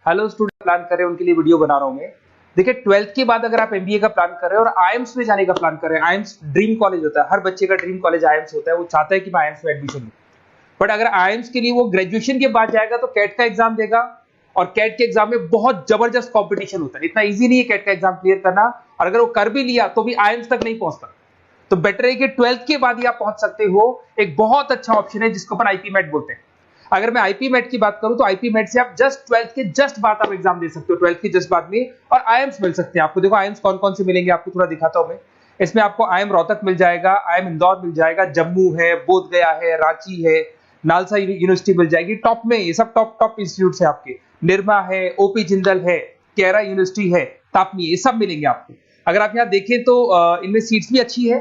Hello student plan कर रहे हैं उनके लिए वीडियो बना रहा हूं मैं। देखिए 12th के बाद अगर आप एमबीए का प्लान कर रहे हैं और आईएम्स में जाने का प्लान कर रहे हैं, आईएम्स ड्रीम कॉलेज होता है, हर बच्चे का ड्रीम कॉलेज आईएम्स होता है, वो चाहता है कि मैं आईएम्स में एडमिशन लूं। बट अगर आईएम्स के लिए वो ग्रेजुएशन के बाद जाएगा तो कैट का एग्जाम देगा और कैट के एग्जाम में बहुत जबरदस्त कॉम्पिटिशन होता है, इतना ईजी नहीं है कैट का एग्जाम क्लियर करना, और अगर वो कर भी लिया तो भी आईएम्स तक नहीं पहुंचता। तो बेटर है कि 12th के बाद ही आप पहुंच सकते हो। एक बहुत अच्छा ऑप्शन है जिसको अपन आईपी मेट बोलते हैं। अगर मैं आईपी मेट की बात करूं तो आईपी मेट से आप जस्ट 12th के जस्ट बाद आप एग्जाम दे सकते हो, 12th के जस्ट बाद में, और आईएम्स मिल सकते हैं आपको। देखो आईएम्स कौन कौन से मिलेंगे आपको थोड़ा दिखाता हूं मैं। इसमें आपको आईएम रोहतक मिल जाएगा, आईएम इंदौर मिल जाएगा, जम्मू है, बोधगया है, रांची है, नालसा यूनिवर्सिटी मिल जाएगी। टॉप में ये सब टॉप इंस्टीट्यूट है आपके, निर्मा है, ओपी जिंदल है, केरा यूनिवर्सिटी है, तापनी, ये सब मिलेंगे आपको। अगर आप यहाँ देखें तो इनमें सीट्स भी अच्छी है,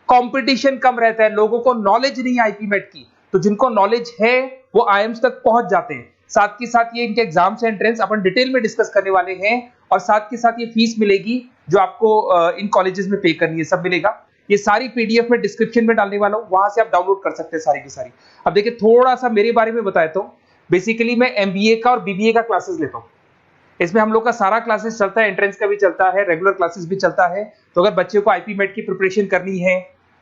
कंपटीशन कम रहता है, लोगों को नॉलेज नहीं है आईपी मेट की, तो जिनको नॉलेज है वो आईएम्स तक पहुंच जाते हैं। साथ के साथ ये इनके एग्जाम से एंट्रेंस अपन डिटेल में डिस्कस करने वाले हैं, और साथ के साथ ये फीस मिलेगी जो आपको इन कॉलेजेस में पे करनी है, सब मिलेगा। ये सारी पीडीएफ में डिस्क्रिप्शन में डालने वाला हूं, वहां से आप डाउनलोड कर सकते हैं सारी की सारी। अब देखिए थोड़ा सा मेरे बारे में बताता हूं। बेसिकली मैं एमबीए का और बीबीए का क्लासेस लेता हूं। इसमें हम लोग का सारा क्लासेस चलता है, एंट्रेंस का भी चलता है, रेगुलर क्लासेस भी चलता है। तो अगर बच्चे को आईपी मेट की प्रिपरेशन करनी है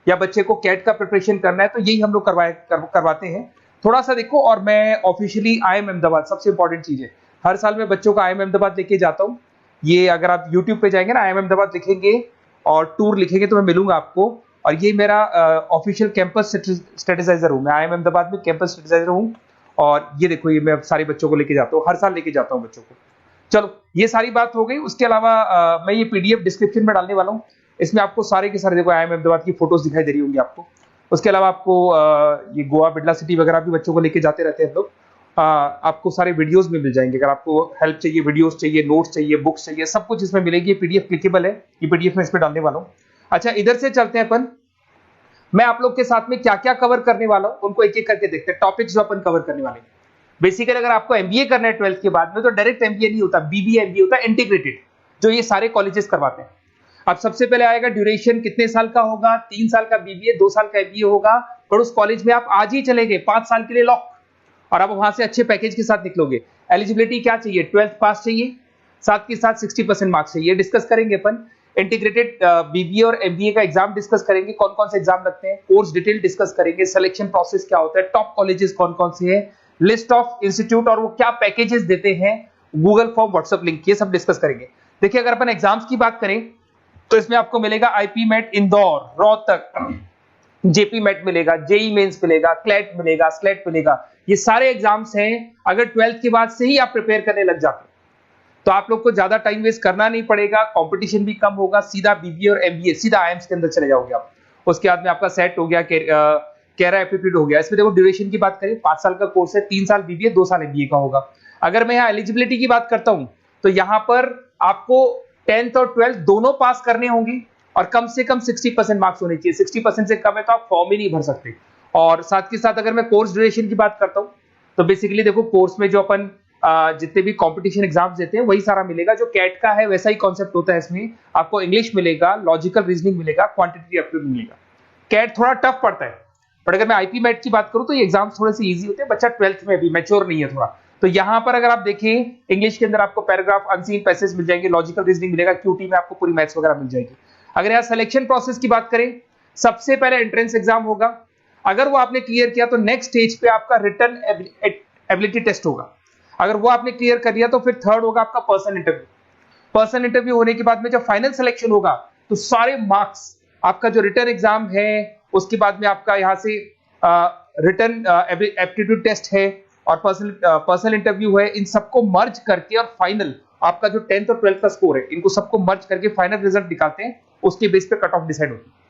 या बच्चे को कैट का प्रिपरेशन करना है तो यही हम लोग करवाते हैं। थोड़ा सा देखो, और मैं ऑफिशियली आईएम अहमदाबाद, सबसे इंपॉर्टेंट चीज है, हर साल मैं बच्चों को आईएम अहमदाबाद लेके जाता हूँ। ये अगर आप यूट्यूब पे जाएंगे ना, आईएम अहमदाबाद लिखेंगे और टूर लिखेंगे तो मैं मिलूंगा आपको। और ये मेरा ऑफिशियल कैंपस स्ट्रेटेजाइजर हूँ, मैं आईएम अहमदाबाद में कैंपस स्ट्रेटेजाइजर हूँ। और ये देखो, ये मैं सारे बच्चों को लेके जाता हूँ, हर साल लेके जाता हूँ बच्चों को। चलो ये सारी बात हो गई। उसके अलावा मैं ये पीडीएफ डिस्क्रिप्शन में डालने वाला हूँ। इसमें आपको सारे के सारे, देखो आईएम अहमदाबाद की फोटोज दिखाई दे रही होंगी आपको। उसके अलावा आपको ये गोवा, बिरला सिटी वगैरह भी बच्चों को लेके जाते रहते हैं हम लोग। आपको सारे वीडियोस में मिल जाएंगे। अगर आपको हेल्प चाहिए, वीडियोस चाहिए, नोट्स चाहिए, बुक्स चाहिए, सब कुछ इसमें मिलेगी। ये पीडीएफ क्लिकेबल है, ये पीडीएफ में इसमें डालने वाला हूँ। अच्छा, इधर से चलते हैं अपन। मैं आप लोग के साथ में क्या क्या कवर करने वाला हूँ उनको एक एक करके देखते हैं, टॉपिक्स जो अपन कवर करने वाले हैं। बेसिकली अगर आपको एमबीए करना है 12th के बाद में तो डायरेक्ट एमबीए नहीं होता, बीबीए एमबीए होता है, इंटीग्रेटेड, जो ये सारे कॉलेजेस करवाते हैं। अब सबसे पहले आएगा ड्यूरेशन, कितने साल का होगा, 3 साल का बीबीए, 2 साल का एमबीए होगा। और उस कॉलेज में आप आज ही चले गए 5 साल के लिए लॉक, और आप वहां से अच्छे पैकेज के साथ निकलोगे। एलिजिबिलिटी क्या चाहिए, 12th पास चाहिए, साथ के साथ 60% मार्क्स चाहिए। डिस्कस करेंगे अपन इंटीग्रेटेड बीबीए और एमबीए का एग्जाम डिस्कस करेंगे, कौन कौन से एग्जाम लगते हैं, कोर्स डिटेल डिस्कस करेंगे, सिलेक्शन प्रोसेस क्या होता है, टॉप कॉलेजेस कौन कौन से हैं, लिस्ट ऑफ इंस्टीट्यूट और वो क्या पैकेजेस देते हैं, गूगल फॉर्म, व्हाट्सएप लिंक, ये सब डिस्कस करेंगे। देखिए अगर अपन एग्जाम्स की बात करें तो इसमें आपको मिलेगा IPMAT Indore, Rohtak, JIPMAT मिलेगा, जेई मेंस मिलेगा, क्लेट मिलेगा, स्लेट मिलेगा। ये सारे एग्जाम्स हैं। अगर 12th के बाद से ही आप प्रिपेयर करने लग जाते तो आप लोग को ज्यादा टाइम वेस्ट करना नहीं पड़ेगा, कंपटीशन भी कम होगा, सीधा बीबीए और एमबीए सीधा आईएम्स के अंदर चले जाओगे आप। उसके बाद में आपका सेट हो गया, कैरा एप्टीट्यूड हो गया। इसमें देखो ड्यूरेशन की बात करें, 5 साल का कोर्स है, 3 साल बीबीए, 2 साल एमबीए का होगा। अगर मैं यहाँ एलिजिबिलिटी की बात करता हूं तो यहाँ पर आपको 10th और 12th दोनों पास करने होंगे और कम से कम 60% मार्क्स होने चाहिए। 60% से कम है तो आप फॉर्म ही नहीं भर सकते। और साथ के साथ अगर मैं कोर्स ड्यूरेशन की बात करता हूं तो बेसिकली देखो कोर्स में जो अपन जितने भी कंपटीशन एग्जाम्स देते हैं वही सारा मिलेगा। जो कैट का है वैसा ही कॉन्सेप्ट होता है। इसमें आपको इंग्लिश मिलेगा, लॉजिकल रीजनिंग मिलेगा, क्वांटिटेटिव एप्टीट्यूड मिलेगा। कैट थोड़ा टफ पड़ता है, बट अगर मैं आईपी मेट की बात करूं तो ये एग्जाम्स थोड़े से इजी होते हैं। बच्चा 12th में भी मैच्योर नहीं है थोड़ा, तो यहां पर अगर आप देखें इंग्लिश के अंदर आपको पैराग्राफ, अनसीन पैसेज मिल जाएंगे, लॉजिकल रीजनिंग मिलेगा, क्यूटी में आपको पूरी मैथ्स वगैरह मिल जाएगी। अगर यहाँ सिलेक्शन प्रोसेस की बात करें, सबसे पहले एंट्रेंस एग्जाम होगा। अगर वो आपने क्लियर किया तो नेक्स्ट स्टेज पे आपका रिटन एबिलिटी टेस्ट होगा। अगर वो आपने क्लियर कर लिया तो फिर थर्ड होगा आपका पर्सनल इंटरव्यू। पर्सनल इंटरव्यू होने के बाद में जब फाइनल सिलेक्शन होगा तो सारे मार्क्स, आपका जो रिटन एग्जाम है, उसके बाद में आपका यहाँ से रिटन एप्टीट्यूड टेस्ट है और पर्सनल इंटरव्यू है, इन सबको मर्ज करके और फाइनल आपका जो 10th और 12th का स्कोर है, इनको सबको मर्ज करके फाइनल रिजल्ट निकालते हैं। उसके बेस पे कट ऑफ डिसाइड होती है।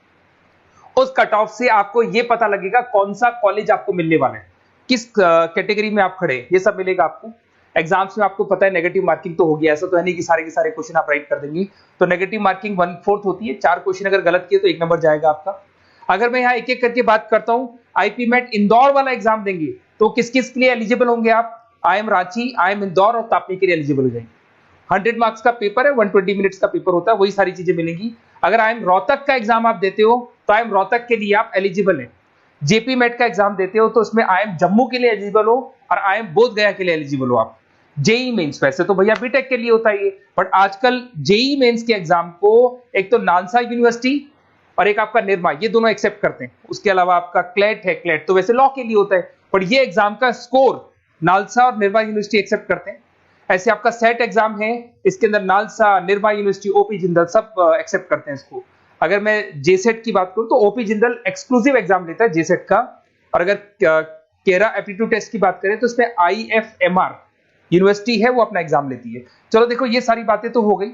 उस कट ऑफ से आपको ये पता लगेगा कौन सा कॉलेज आपको मिलने वाला है, किस कैटेगरी में आप खड़े, ये सब मिलेगा आपको। एग्जाम्स में आपको पता है नेगेटिव मार्किंग तो होगी, ऐसा तो है नहीं कि सारे के सारे क्वेश्चन आप राइट कर देंगे। तो नेगेटिव मार्किंग 1/4 होती है, 4 क्वेश्चन अगर गलत किए तो 1 नंबर जाएगा आपका। अगर मैं यहाँ एक एक करके बात करता हूँ, आईपी मेट इंदौर वाला एग्जाम देंगे तो किस किस के लिए एलिजिबल होंगे आप, आईएम रांची, आईएम इंदौर और तापनी के लिए एलिजिबल हो जाएंगे। 100 मार्क्स का पेपर है, 120 मिनट्स का पेपर होता है, वही सारी चीजें मिलेंगी। अगर आईएम रोहतक का एग्जाम आप देते हो तो आईएम रोहतक के लिए आप एलिजिबल है। जेपी मेट का एग्जाम देते हो तो उसमें आईएम जम्मू के लिए एलिजिबल हो और आईएम बोधगया के लिए एलिजिबल हो आप। जेई मेंस वैसे तो भैया बीटेक के लिए होता है ये, बट आजकल जेई मेंस के एग्जाम को एक तो नालसा यूनिवर्सिटी और एक आपका निर्मा, ये दोनों एक्सेप्ट करते हैं। उसके अलावा आपका क्लेट है, क्लेट तो वैसे लॉ के लिए होता है, बट ये एग्जाम का स्कोर नालसा और निर्मा यूनिवर्सिटी एक्सेप्ट करते हैं। ऐसे आपका सेट एग्जाम है, इसके अंदर NALSA, Nirma university, OP Jindal सब एक्सेप्ट करते हैं इसको। अगर मैं जेसेट की बात करूं तो ओपी जिंदल एक्सक्लूसिव एग्जाम लेता है जेसेट का, और अगर केरा एप्टीट्यूड टेस्ट की बात करें तो इसमें आईएफएमआर यूनिवर्सिटी है वो अपना एग्जाम लेती है। चलो देखो ये सारी बातें तो हो गई।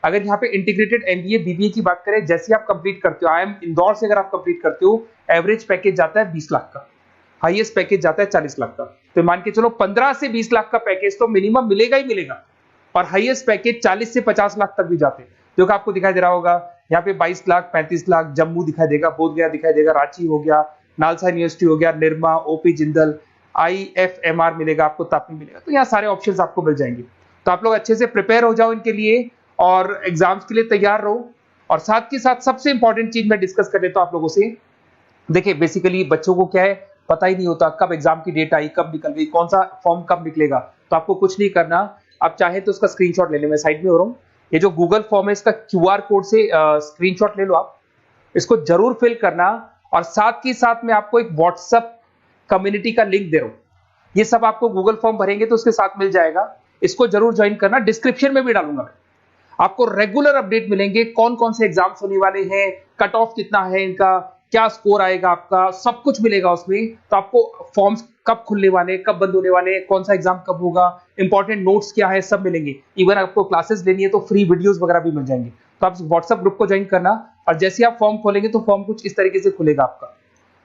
अगर यहाँ पे इंटीग्रेटेड एमबीए बीबीए की बात करें, जैसे आप कंप्लीट करते हो, आईएम इंदौर से अगर आप कंप्लीट करते हो, एवरेज पैकेज जाता है 20 लाख का, हाईएस्ट पैकेज जाता है 40 लाख का। तो मान के चलो 15 से 20 लाख का पैकेज तो मिनिमम मिलेगा ही मिलेगा, और हाईएस्ट पैकेज 40 से 50 लाख तक भी जाते हैं, जो कि आपको दिखाई दे रहा होगा यहाँ पे 22 लाख, 35 लाख, जम्मू दिखाई देगा, बोधगया दिखाई देगा, रांची हो गया, नालसा यूनिवर्सिटी हो गया, निर्मा, ओपी जिंदल, आईएफएमआर मिलेगा आपको, तापी मिलेगा। तो यहाँ सारे ऑप्शंस आपको मिल जाएंगे। तो आप लोग अच्छे से प्रिपेयर हो जाओ इनके लिए और एग्जाम्स के लिए तैयार रहो। और साथ के साथ सबसे इंपॉर्टेंट चीज मैं डिस्कस कर लेता हूं आप लोगों से। देखिए बेसिकली बच्चों को क्या है, पता ही नहीं होता कब एग्जाम की डेट आई, कब निकल गई, कौन सा फॉर्म कब निकलेगा। तो आपको कुछ नहीं करना, आप चाहे तो उसका स्क्रीनशॉट ले लें, मैं साइड में हो रहा हूँ। ये जो गूगल फॉर्म है इसका क्यूआर कोड से स्क्रीनशॉट ले लो, आप इसको जरूर फिल करना। और साथ ही साथ मैं आपको एक व्हाट्सएप कम्युनिटी का लिंक दे रहा हूं, ये सब आपको गूगल फॉर्म भरेंगे तो उसके साथ मिल जाएगा, इसको जरूर ज्वाइन करना। डिस्क्रिप्शन में भी डालूंगा मैं, आपको रेगुलर अपडेट मिलेंगे, कौन कौन से एग्जाम्स होने वाले हैं, कट ऑफ कितना है इनका, क्या स्कोर आएगा आपका, सब कुछ मिलेगा उसमें। तो आपको फॉर्म्स कब खुलने वाले, कब बंद होने वाले, कौन सा एग्जाम कब होगा, इंपॉर्टेंट नोट्स क्या है, सब मिलेंगे। इवन आपको क्लासेस लेनी है तो फ्री वीडियोस वगैरह भी मिल जाएंगे। तो आप व्हाट्सएप ग्रुप को ज्वाइन करना, और जैसे ही आप फॉर्म खोलेंगे तो फॉर्म कुछ इस तरीके से खुलेगा आपका।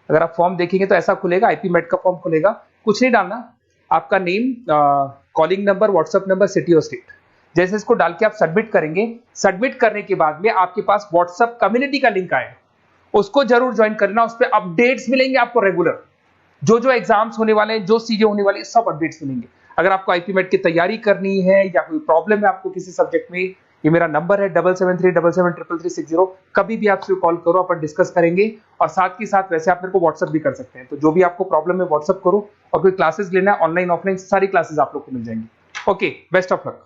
अगर आप फॉर्म देखेंगे तो ऐसा खुलेगा, आईपी मेट का फॉर्म खुलेगा, कुछ नहीं डालना, आपका name, calling number, WhatsApp number, city और स्टेट, जैसे इसको डाल के आप सबमिट करेंगे। सबमिट करने के बाद में आपके पास व्हाट्सएप कम्युनिटी का लिंक आएगा, उसको जरूर ज्वाइन करना। उस पर अपडेट्स मिलेंगे आपको रेगुलर, जो जो एग्जाम्स होने वाले हैं, जो चीजें होने वाली है, सब अपडेट्स मिलेंगे। अगर आपको आईपी मेट की तैयारी करनी है या कोई प्रॉब्लम है आपको किसी सब्जेक्ट में, ये मेरा नंबर है 7737733360, कभी भी आपसे कॉल करो, अपन डिस्कस करेंगे। और साथ ही साथ वैसे आप मेरे को व्हाट्सएप भी कर सकते हैं, तो जो भी आपको प्रॉब्लम है व्हाट्सएप करो। और कोई क्लासेस लेना है ऑनलाइन ऑफलाइन, सारी क्लासेस आप लोग को मिल जाएंगी। Okay, best of luck.